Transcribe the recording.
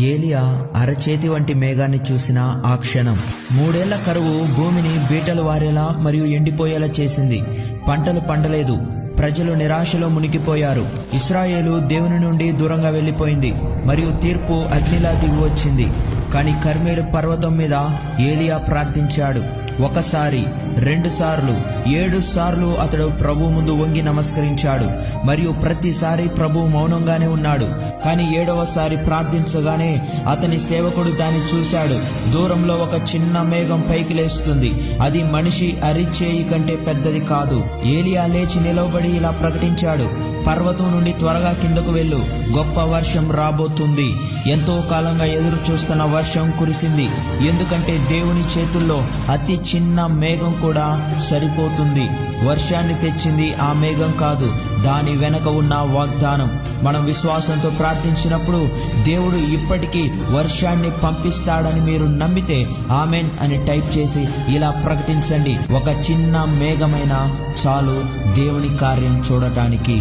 ఏలియా అరచేతి వంటి మేఘాన్ని చూసిన ఆ క్షణం 3 ఏళ్ల కరువు భూమిని బీటలు వారేలా మరియు ఎండిపోయేలా చేసింది. పంటలు పండలేదు. ప్రజలు నిరాశలో మునిగిపోయారు. ఇశ్రాయేలు దేవుని నుండి దూరంగా వెళ్ళిపోయింది మరియు తీర్పు అగ్నిలా దిగి వచ్చింది. కానీ కర్మేలు పర్వతం మీద ఏలియా ప్రార్థించాడు. 1 సారి, 2 సార్లు, 7 సార్లు అతడు ప్రభు ముందు వంగి నమస్కరించాడు మరియు ప్రతిసారి ప్రభు మౌనంగానే ఉన్నాడు. కానీ 7వసారి ప్రార్థించగానే అతని సేవకుడు దాన్ని చూశాడు. దూరంలో ఒక చిన్న మేఘం పైకి లేస్తుంది. అది మనిషి అరిచేయి కంటే పెద్దది కాదు. ఏలియా లేచి నిలవబడి ఇలా ప్రకటించాడు, పర్వతం నుండి త్వరగా కిందకు వెళ్ళు, గొప్ప వర్షం రాబోతుంది. ఎంతో కాలంగా ఎదురు చూస్తున్న వర్షం కురిసింది. ఎందుకంటే దేవుని చేతుల్లో అతి చిన్న మేఘం కూడా సరిపోతుంది. వర్షాన్ని తెచ్చింది ఆ మేఘం కాదు, దాని వెనక ఉన్న వాగ్దానం. మనం విశ్వాసంతో ప్రార్థించినప్పుడు దేవుడు ఇప్పటికీ వర్షాన్ని పంపిస్తాడని మీరు నమ్మితే ఆమెన్ అని టైప్ చేసి ఇలా ప్రకటించండి, ఒక చిన్న మేఘమైనా చాలు దేవుని కార్యం చూడటానికి.